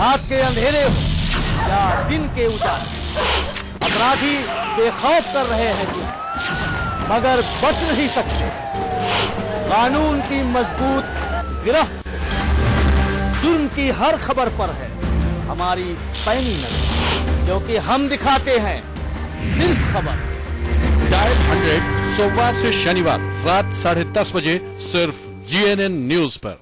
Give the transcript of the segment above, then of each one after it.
रात के अंधेरे हो या दिन के उजाले, अपराधी बेखौफ कर रहे हैं मगर बच नहीं सकते कानून की मजबूत गिरफ्त से। जुर्म की हर खबर पर है हमारी पैनी नजर, क्योंकि हम दिखाते हैं सिर्फ खबर। डायल 100 सोमवार से शनिवार रात 10:30 बजे सिर्फ GNN न्यूज पर।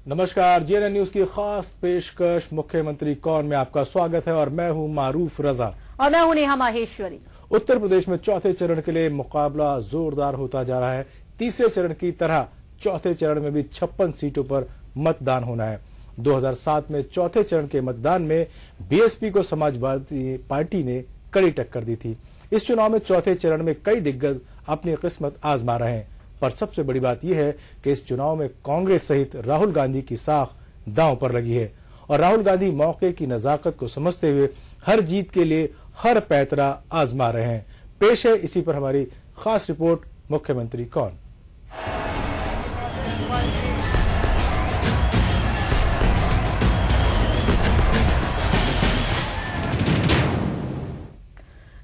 नमस्कार, GNN न्यूज की खास पेशकश मुख्यमंत्री कौन में आपका स्वागत है और मैं हूं मारूफ रजा और मैं हूं नेहा माहेश्वरी। उत्तर प्रदेश में चौथे चरण के लिए मुकाबला जोरदार होता जा रहा है। तीसरे चरण की तरह चौथे चरण में भी 56 सीटों पर मतदान होना है। 2007 में चौथे चरण के मतदान में BSP को समाजवादी पार्टी ने कड़ी टक्कर दी थी। इस चुनाव में चौथे चरण में कई दिग्गज अपनी किस्मत आजमा रहे हैं, पर सबसे बड़ी बात यह है कि इस चुनाव में कांग्रेस सहित राहुल गांधी की साख दांव पर लगी है और राहुल गांधी मौके की नजाकत को समझते हुए हर जीत के लिए हर पैतरा आजमा रहे हैं। पेश है इसी पर हमारी खास रिपोर्ट, मुख्यमंत्री कौन।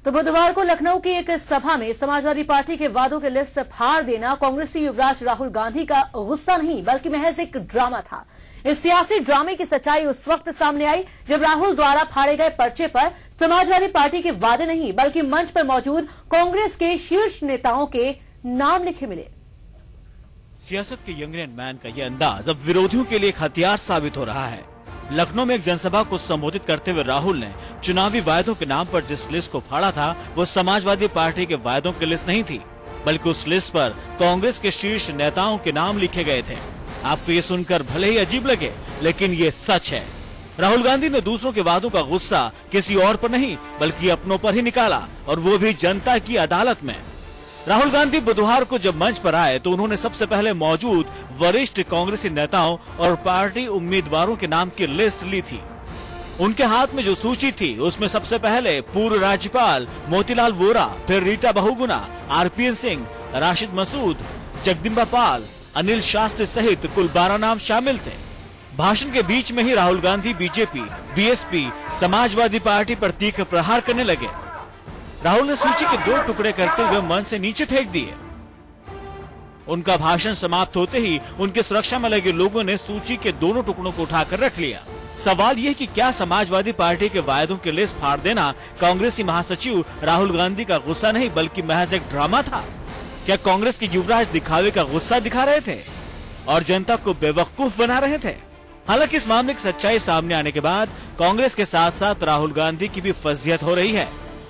तो बुधवार को लखनऊ की एक सभा में समाजवादी पार्टी के वादों की लिस्ट फाड़ देना कांग्रेसी युवराज राहुल गांधी का गुस्सा नहीं बल्कि महज एक ड्रामा था। इस सियासी ड्रामे की सच्चाई उस वक्त सामने आई जब राहुल द्वारा फाड़े गए पर्चे पर समाजवादी पार्टी के वादे नहीं बल्कि मंच पर मौजूद कांग्रेस के शीर्ष नेताओं के नाम लिखे मिले। सियासत के यंग एंड मैन का यह अंदाज अब विरोधियों के लिए एक हथियार साबित हो रहा है। लखनऊ में एक जनसभा को संबोधित करते हुए राहुल ने चुनावी वायदों के नाम पर जिस लिस्ट को फाड़ा था वो समाजवादी पार्टी के वायदों की लिस्ट नहीं थी, बल्कि उस लिस्ट पर कांग्रेस के शीर्ष नेताओं के नाम लिखे गए थे। आपको ये सुनकर भले ही अजीब लगे, लेकिन ये सच है। राहुल गांधी ने दूसरों के वादों का गुस्सा किसी और पर नहीं बल्कि अपनों पर ही निकाला, और वो भी जनता की अदालत में। राहुल गांधी बुधवार को जब मंच पर आए तो उन्होंने सबसे पहले मौजूद वरिष्ठ कांग्रेसी नेताओं और पार्टी उम्मीदवारों के नाम की लिस्ट ली थी। उनके हाथ में जो सूची थी उसमें सबसे पहले पूर्व राज्यपाल मोतीलाल वोरा, फिर रीटा बहुगुणा, RPN सिंह, राशिद मसूद, जगदम्बा पाल, अनिल शास्त्री सहित कुल 12 नाम शामिल थे। भाषण के बीच में ही Rahul Gandhi BJP, BSP, Samajwadi party पर तीखा प्रहार करने लगे। राहुल ने सूची के 2 टुकड़े करते हुए मंच से नीचे फेंक दिए। उनका भाषण समाप्त होते ही उनकी सुरक्षा में लगे लोगों ने सूची के दोनों टुकड़ों को उठाकर रख लिया। सवाल ये कि क्या समाजवादी पार्टी के वायदों की लिस्ट फाड़ देना कांग्रेसी महासचिव राहुल गांधी का गुस्सा नहीं बल्कि महज एक ड्रामा था? क्या कांग्रेस के युवराज दिखावे का गुस्सा दिखा रहे थे और जनता को बेवकूफ बना रहे थे? हालांकि इस मामले की सच्चाई सामने आने के बाद कांग्रेस के साथ साथ राहुल गांधी की भी फजीहत हो रही है।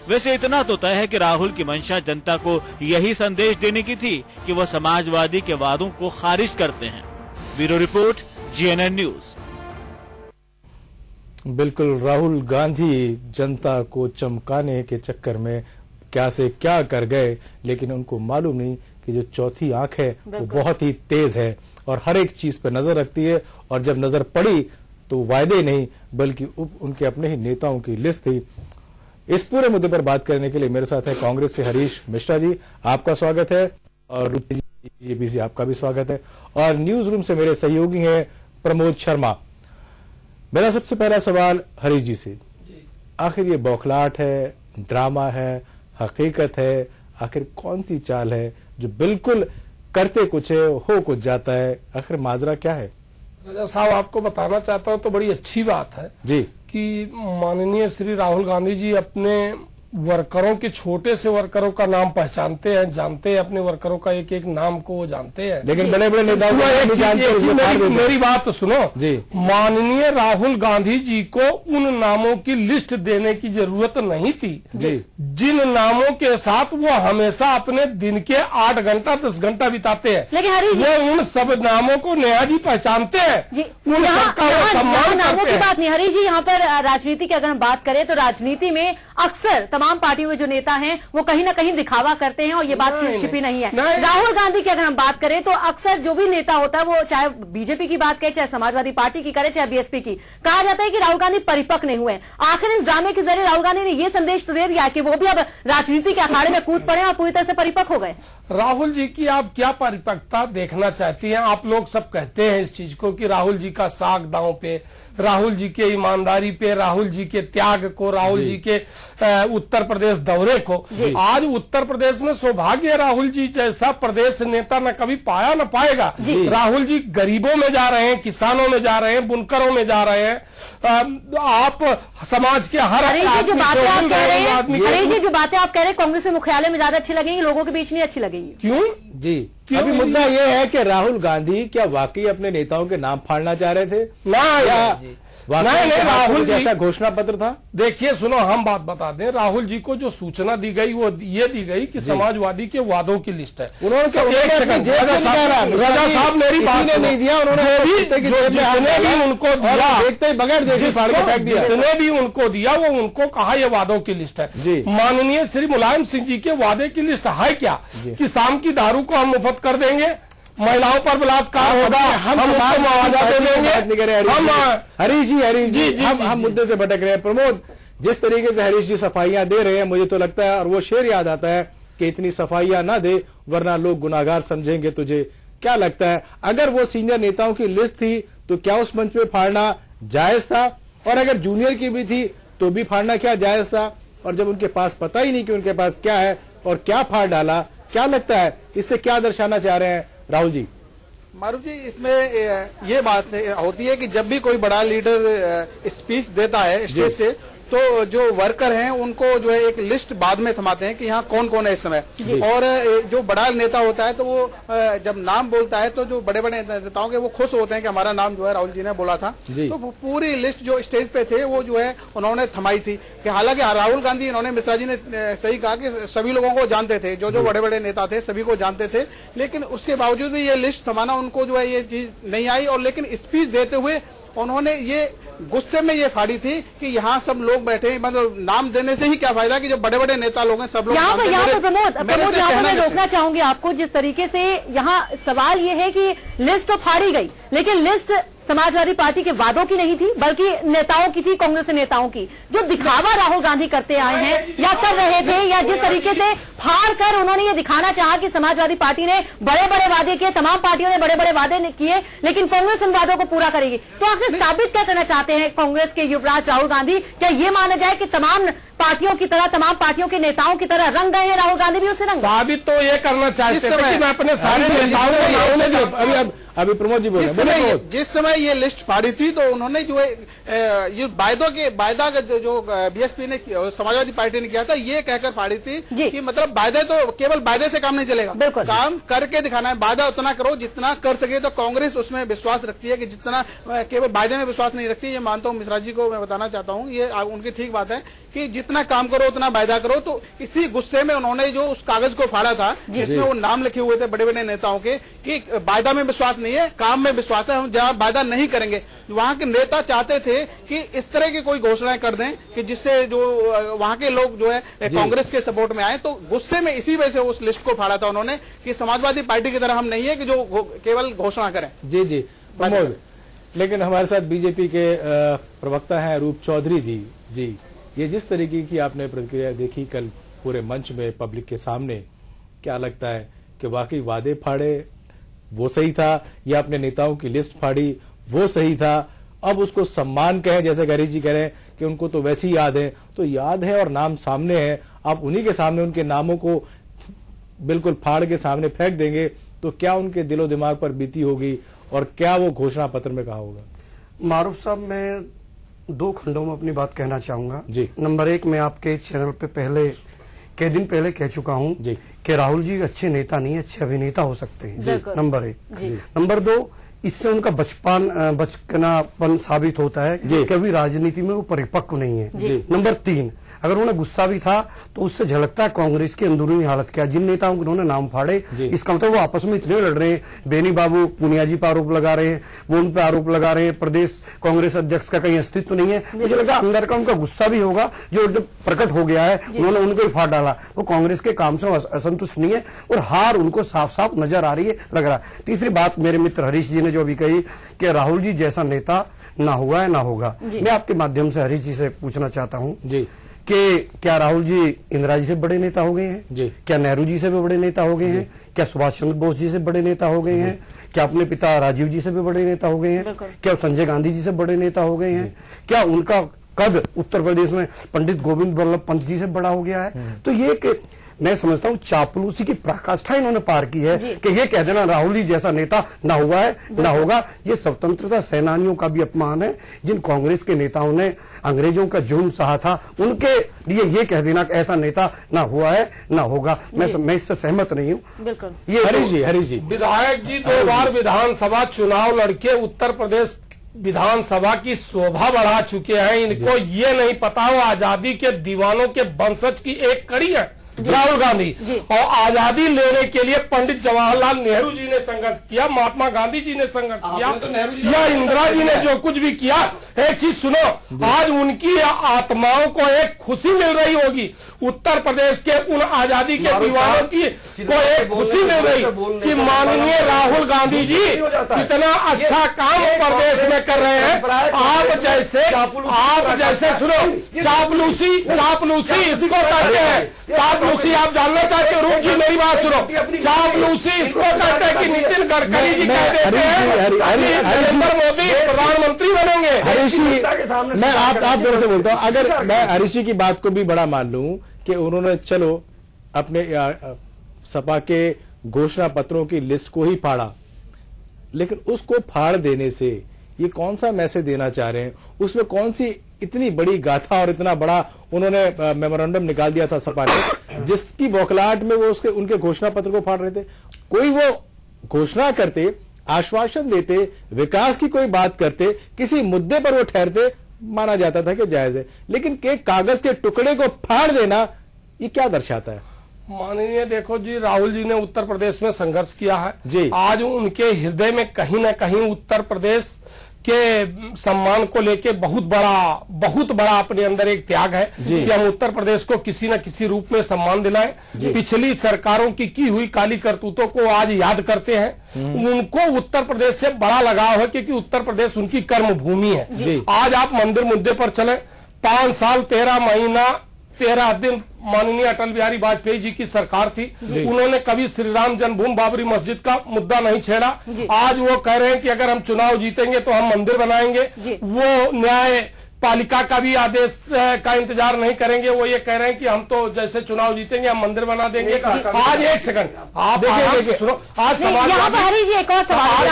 वैसे इतना तो तय है कि राहुल की मंशा जनता को यही संदेश देने की थी कि वह समाजवादी के वादों को खारिज करते हैं। Bureau report, GNN news. बिल्कुल, राहुल गांधी जनता को चमकाने के चक्कर में क्या से क्या कर गए, लेकिन उनको मालूम नहीं कि जो चौथी आंख है वो बहुत ही तेज है और हर एक चीज पर नजर रखती है, और जब नजर पड़ी तो वायदे नहीं बल्कि उनके अपने ही नेताओं की लिस्ट थी। इस पूरे मुद्दे पर बात करने के लिए मेरे साथ है कांग्रेस से हरीश मिश्रा जी, आपका स्वागत है, और रूपी जी आपका भी स्वागत है, और न्यूज रूम से मेरे सहयोगी हैं प्रमोद शर्मा। मेरा सबसे पहला सवाल हरीश जी से, आखिर ये बौखलाहट है, ड्रामा है, हकीकत है, आखिर कौन सी चाल है जो बिल्कुल करते कुछ है हो कुछ जाता है? आखिर माजरा क्या है? रजा साहब, आपको बताना चाहता हूं तो बड़ी अच्छी बात है जी कि माननीय श्री राहुल गांधी जी अपने वर्करों के, छोटे से वर्करों का नाम पहचानते हैं, जानते हैं, अपने वर्करों का एक एक नाम को वो जानते हैं, लेकिन बड़े बड़े नेताओं मेरी बात तो सुनो जी। माननीय राहुल गांधी जी को उन नामों की लिस्ट देने की जरूरत नहीं थी जी, जिन नामों के साथ वो हमेशा अपने दिन के 8 घंटा 10 घंटा बिताते हैं, लेकिन वो उन सब नामों को नेहा जी पहचानते हैं, उन सबका वो सम्मान नामों करते की हैं। बात नहीं हरीश जी, यहाँ पर राजनीति की अगर हम बात करें तो राजनीति में अक्सर तमाम पार्टियों के जो नेता हैं वो कहीं ना कहीं दिखावा करते हैं और ये बात छिपी नहीं है। राहुल गांधी की अगर हम बात करें तो अक्सर जो भी नेता होता है वो चाहे बीजेपी की बात करे, चाहे समाजवादी पार्टी की करे, चाहे बीएसपी की, कहा जाता है कि राहुल गांधी परिपक्व नहीं हुए। आखिर इस ड्रामे के जरिए राहुल गांधी ने ये संदेश तो दे दिया कि वो भी अब राजनीति के अखाड़े में कूद पड़े और पूरी तरह से परिपक्व हो गए। राहुल जी की आप क्या परिपक्वता देखना चाहती हैं? आप लोग सब कहते हैं इस चीज को कि राहुल जी का साख दांव पे, राहुल जी के ईमानदारी पे, राहुल जी के त्याग को, राहुल जी के उत्तर प्रदेश दौरे को। आज उत्तर प्रदेश में सौभाग्य राहुल जी जैसा प्रदेश नेता न कभी पाया न पाएगा। राहुल जी गरीबों में जा रहे हैं, किसानों में जा रहे हैं, बुनकरों में जा रहे हैं। आप समाज के हर जो बातें आप कह रहे हैं कांग्रेस के मुख्यालय में ज्यादा अच्छी लगेंगी, लोगों के बीच नहीं अच्छी लगेगी। क्यों जी? अभी मुद्दा ये है कि राहुल गांधी क्या वाकई अपने नेताओं के नाम फाड़ना चाह रहे थे? नहीं, राहुल जैसा घोषणा पत्र था। देखिए सुनो, हम बात बता दें, राहुल जी को जो सूचना दी गई वो ये दी गई कि समाजवादी के वादों की लिस्ट है। उन्होंने रजा साहब मेरी बात नहीं दिया, जिसने भी उनको दिया देखते बगैर देखे फाड़ के फेंक दिया, जिसने भी उनको दिया वो उनको कहा ये वादों की लिस्ट है। माननीय श्री मुलायम सिंह जी के वादे की लिस्ट है क्या कि शाम की दारू को हम मुफ्त कर देंगे, महिलाओं पर बलात्कार होगा, हम उनको मुआवजा दे देंगे। हरीश जी हम मुद्दे से भटक रहे हैं। प्रमोद, जिस तरीके से हरीश जी सफाइयां दे रहे हैं, मुझे तो लगता है और वो शेर याद आता है कि इतनी सफाइयां ना दे वरना लोग गुनाहगार समझेंगे तुझे। क्या लगता है अगर वो सीनियर नेताओं की लिस्ट थी तो क्या उस मंच पे फाड़ना जायज था? और अगर जूनियर की भी थी तो भी फाड़ना क्या जायज था? और जब उनके पास पता ही नहीं कि उनके पास क्या है और क्या फाड़ डाला, क्या लगता है इससे क्या दर्शाना चाह रहे हैं राहुल जी? मारूफ जी, इसमें ये बात होती है कि जब भी कोई बड़ा लीडर स्पीच देता है स्टेज से तो जो वर्कर हैं उनको जो है एक लिस्ट बाद में थमाते हैं कि यहाँ कौन कौन है इस समय। और जो बड़ा नेता होता है तो वो जब नाम बोलता है तो जो बड़े बड़े नेताओं के वो खुश होते हैं कि हमारा नाम जो है राहुल जी ने बोला था। तो पूरी लिस्ट जो स्टेज पे थे वो जो है उन्होंने थमाई थी कि हालांकि राहुल गांधी, इन्होंने मिश्रा जी ने सही कहा कि सभी लोगों को जानते थे, जो बड़े बड़े नेता थे सभी को जानते थे, लेकिन उसके बावजूद भी ये लिस्ट थमाना उनको जो है ये चीज नहीं आई। और लेकिन स्पीच देते हुए उन्होंने ये गुस्से में ये फाड़ी थी कि यहाँ सब लोग बैठे, मतलब नाम देने से ही क्या फायदा कि जो बड़े बड़े नेता लोग हैं सब लोग। यहाँ पर प्रमोद यहाँ मैं रोकना चाहूंगी आपको। जिस तरीके से यहाँ सवाल ये है कि लिस्ट तो फाड़ी गई, लेकिन लिस्ट समाजवादी पार्टी के वादों की नहीं थी बल्कि नेताओं की थी, कांग्रेस के नेताओं की। जो दिखावा राहुल गांधी करते आए हैं या कर रहे थे, या जिस तरीके से फाड़ कर उन्होंने ये दिखाना चाहा कि समाजवादी पार्टी ने बड़े बड़े वादे किए, तमाम पार्टियों ने बड़े बड़े वादे किए, लेकिन कांग्रेस उन वादों को पूरा करेगी। तो आखिर साबित क्या करना चाहते हैं कांग्रेस के युवराज राहुल गांधी? क्या ये माना जाए कि तमाम पार्टियों की तरह, तमाम पार्टियों के नेताओं की तरह रंग गए हैं राहुल गांधी भी उससे रंग? साबित तो ये करना चाहते हैं कि मैं अपने सारे नेताओं को अभी प्रमोद जी बोले जिस समय ये लिस्ट फाड़ी थी तो उन्होंने जो है ये वायदा जो बीएसपी ने, समाजवादी पार्टी ने किया था, ये कहकर फाड़ी थी कि मतलब वायदे तो केवल वायदे से काम नहीं चलेगा, काम करके दिखाना है। वायदा उतना करो जितना कर सके। तो कांग्रेस उसमें विश्वास रखती है कि जितना, केवल वायदे में विश्वास नहीं रखती। ये मानता हूँ, मिश्रा जी को मैं बताना चाहता हूँ, ये उनकी ठीक बात है कि जितना काम करो उतना वायदा करो। तो इसी गुस्से में उन्होंने जो उस कागज को फाड़ा था जिसमें वो नाम लिखे हुए थे बड़े बड़े नेताओं के कि वायदा में विश्वास नहीं है, काम में विश्वास है, हम जहां वायदा नहीं करेंगे। वहां के नेता चाहते थे कि इस तरह की कोई घोषणाएं कर दें कि जिससे जो वहां के लोग जो है कांग्रेस के सपोर्ट में आए। तो गुस्से में इसी वजह से उस लिस्ट को फाड़ा था उन्होंने कि समाजवादी पार्टी की तरह हम नहीं है कि जो केवल घोषणा करें। जी जी प्रमोद, लेकिन हमारे साथ बीजेपी के प्रवक्ता हैं रूप चौधरी जी, ये जिस तरीके की आपने प्रतिक्रिया देखी कल पूरे मंच में पब्लिक के सामने, क्या लगता है कि वाकई वादे फाड़े वो सही था या अपने नेताओं की लिस्ट फाड़ी वो सही था? अब उसको सम्मान कहें, जैसे हरीश जी कह रहे हैं कि उनको तो वैसे ही याद है, तो याद है और नाम सामने है, आप उन्हीं के सामने उनके नामों को बिल्कुल फाड़ के सामने फेंक देंगे तो क्या उनके दिलो दिमाग पर बीती होगी और क्या वो घोषणा पत्र में कहा होगा? मारूफ साहब, मैं 2 खंडों में अपनी बात कहना चाहूंगा जी। नंबर 1, मैं आपके चैनल पे कई दिन पहले कह चुका हूं कि राहुल जी अच्छे नेता नहीं, अच्छे अभिनेता हो सकते हैं, नंबर 1। नंबर 2, इससे उनका बचपनापन साबित होता है कि कभी राजनीति में वो परिपक्व नहीं है। नंबर 3, अगर उन्हें गुस्सा भी था तो उससे झलकता है कांग्रेस की अंदरूनी हालत क्या। जिन नेताओं को उन्होंने नाम फाड़े, इसका मतलब वो आपस में इतने लड़ रहे हैं। बेनी बाबू पुनिया जी पर आरोप लगा रहे हैं, वो उन पर आरोप लगा रहे हैं, प्रदेश कांग्रेस अध्यक्ष का कहीं अस्तित्व नहीं है। मुझे लगा अंदर का उनका गुस्सा भी होगा जो जब प्रकट हो गया है, उन्होंने उनको ही फाड़ डाला। वो कांग्रेस के काम से असंतुष्ट नहीं है और हार उनको साफ साफ नजर आ रही है, लग रहा है। तीसरी बात मेरे मित्र हरीश जी ने जो अभी कही कि राहुल जी जैसा नेता ना हुआ है ना होगा, मैं आपके माध्यम से हरीश जी से पूछना चाहता हूं कि क्या राहुल जी इंदिरा जी से बड़े नेता हो गए हैं? क्या नेहरू जी से भी बड़े नेता हो गए हैं? क्या सुभाष चंद्र बोस जी से बड़े नेता हो गए हैं? क्या अपने पिता राजीव जी से भी बड़े नेता हो गए हैं? क्या संजय गांधी जी से बड़े नेता हो गए हैं? क्या उनका कद उत्तर प्रदेश में पंडित गोविंद वल्लभ पंत जी से बड़ा हो गया है? तो ये मैं समझता हूं चापलूसी की पराकाष्ठा इन्होंने पार की है कि ये कह देना राहुल जी जैसा नेता ना हुआ है ना होगा। ये स्वतंत्रता सेनानियों का भी अपमान है, जिन कांग्रेस के नेताओं ने अंग्रेजों का जुल्म सहा था, उनके लिए ये कह देना कि ऐसा नेता ना हुआ है ना होगा। मैं इससे सहमत नहीं हूँ। बिल्कुल। ये हरीश जी विधायक जी 2 बार विधानसभा चुनाव लड़के उत्तर प्रदेश विधानसभा की शोभा बढ़ा चुके हैं। इनको ये नहीं पता वो आजादी के दीवानों के वंशज की एक कड़ी है राहुल गांधी। और आजादी लेने के लिए पंडित जवाहरलाल नेहरू जी ने संघर्ष किया, महात्मा गांधी जी ने संघर्ष किया, या इंदिरा जी ने जो कुछ भी किया। एक चीज सुनो, आज उनकी आत्माओं को एक खुशी मिल रही होगी, उत्तर प्रदेश के उन आजादी के दीवानों की को एक खुशी मिल रही कि माननीय राहुल गांधी जी कितना अच्छा काम प्रदेश में कर रहे हैं। आप जैसे सुनो, चापलूसी इसको कहते हैं। चापलूसी आप जानना चाहते हो? रूप जी मेरी बात सुनो, चापलूसी इसको कहते हैं कि नितिन गडकरी जी कह देते हैं नरेंद्र मोदी प्रधानमंत्री बनेंगे। हरीश जी, मैं आप दोनों से बोलता हूं, अगर मैं हरीश जी की बात को भी बड़ा मान लूं कि उन्होंने चलो अपने सपा के घोषणा पत्रों की लिस्ट को ही फाड़ा, लेकिन उसको फाड़ देने से ये कौन सा मैसेज देना चाह रहे हैं? उसमें कौन सी इतनी बड़ी गाथा और इतना बड़ा उन्होंने मेमोरेंडम निकाल दिया था सपा ने, जिसकी बौखलाहट में वो उनके घोषणा पत्र को फाड़ रहे थे? कोई वो घोषणा करते, आश्वासन देते, विकास की कोई बात करते, किसी मुद्दे पर वो ठहरते, माना जाता था कि जायज है, लेकिन एक कागज के टुकड़े को फाड़ देना ये क्या दर्शाता है? माननीय देखो जी, राहुल जी ने उत्तर प्रदेश में संघर्ष किया है जी। आज उनके हृदय में कहीं न कहीं उत्तर प्रदेश के सम्मान को लेके बहुत बड़ा अपने अंदर एक त्याग है कि हम उत्तर प्रदेश को किसी न किसी रूप में सम्मान दिलाएं। पिछली सरकारों की हुई काली करतूतों को आज याद करते हैं। उनको उत्तर प्रदेश से बड़ा लगाव है क्योंकि उत्तर प्रदेश उनकी कर्म भूमि है। आज आप मंदिर मुद्दे पर चले, 5 साल 13 महीना 13 दिन माननीय अटल बिहारी वाजपेयी जी की सरकार थी, उन्होंने कभी श्री राम जन्मभूमि बाबरी मस्जिद का मुद्दा नहीं छेड़ा। आज वो कह रहे हैं कि अगर हम चुनाव जीतेंगे तो हम मंदिर बनाएंगे। वो न्याय पालिका का भी आदेश का इंतजार नहीं करेंगे, वो ये कह रहे हैं कि हम तो जैसे चुनाव जीतेंगे हम मंदिर बना देंगे। आज एक सेकंड आप देखिए, सुनो, आज यहाँ पर हरीश जी एक और सवाल,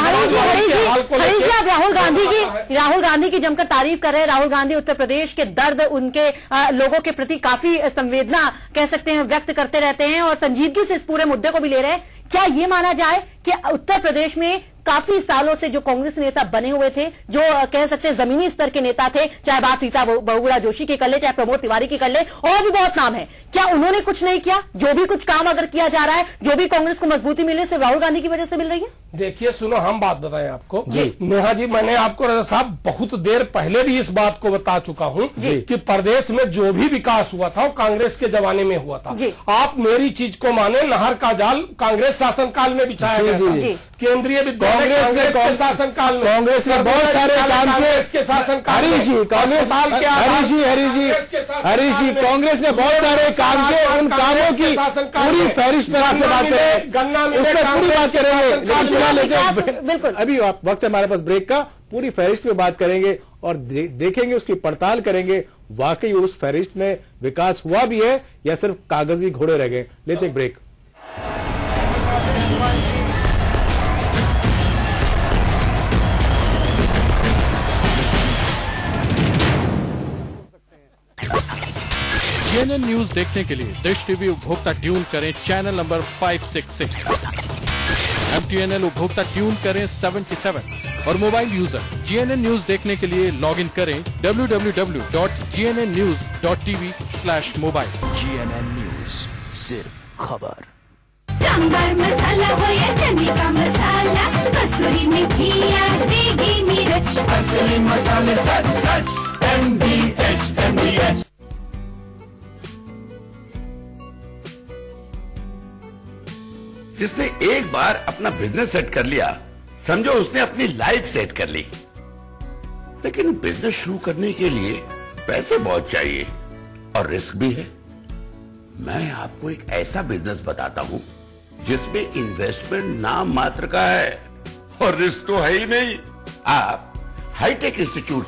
राहुल गांधी की जमकर तारीफ कर रहे हैं। राहुल गांधी उत्तर प्रदेश के दर्द, उनके लोगों के प्रति काफी संवेदना कह सकते हैं व्यक्त करते रहते हैं और संजीदगी से इस पूरे मुद्दे को भी ले रहे हैं। क्या ये माना जाए कि उत्तर प्रदेश में काफी सालों से जो कांग्रेस नेता बने हुए थे, जो कह सकते हैं जमीनी स्तर के नेता थे, चाहे बात रीता बहुगुणा जोशी की कर ले, चाहे प्रमोद तिवारी की कर ले, और भी बहुत नाम है, क्या उन्होंने कुछ नहीं किया? जो भी कुछ काम अगर किया जा रहा है, जो भी कांग्रेस को मजबूती मिले, सिर्फ राहुल गांधी की वजह से मिल रही है? देखिए सुनो, हम बात बताएं आपको नेहा जी, मैंने आपको रजा साहब बहुत देर पहले भी इस बात को बता चुका हूँ कि प्रदेश में जो भी विकास हुआ था वो कांग्रेस के जमाने में हुआ था। आप मेरी चीज को माने, नहर का जाल कांग्रेस शासनकाल में बिछाया गया था, केंद्रीय विद्यालय कांग्रेस के शासनकाल में, कांग्रेस ने बहुत सारे काम के शासनकाल हरीश जी, कांग्रेस ने बहुत सारे काम किए, उन कामों की पूरी फहरिस्त पर आपसे बात करें, गन्ना में पूरी बात करेंगे, बिल्कुल। अभी वक्त है हमारे पास ब्रेक का, पूरी फहरिस्त में बात करेंगे और देखेंगे, उसकी पड़ताल करेंगे, वाकई उस फहरिस्त में विकास हुआ भी है या सिर्फ कागजी घोड़े रह गए। लेते एक ब्रेक। CNN न्यूज देखने के लिए डिश टीवी उपभोक्ता ट्यून करें चैनल नंबर 566, MTNL उपभोक्ता ट्यून करें 77, और मोबाइल यूजर GNN न्यूज देखने के लिए लॉग इन करें www.gnnnews.tv/mobile। GNN न्यूज, सिर्फ खबर। सांबर मसाला हो या चने का मसाला, कसूरी मेथी या देगी मिर्च, असली मसाले सच सच MDH। जिसने एक बार अपना बिजनेस सेट कर लिया, समझो उसने अपनी लाइफ सेट कर ली। लेकिन बिजनेस शुरू करने के लिए पैसे बहुत चाहिए और रिस्क भी है। मैं आपको एक ऐसा बिजनेस बताता हूं जिसमें इन्वेस्टमेंट नाम मात्र का है और रिस्क तो है ही नहीं। आप हाईटेक इंस्टीट्यूट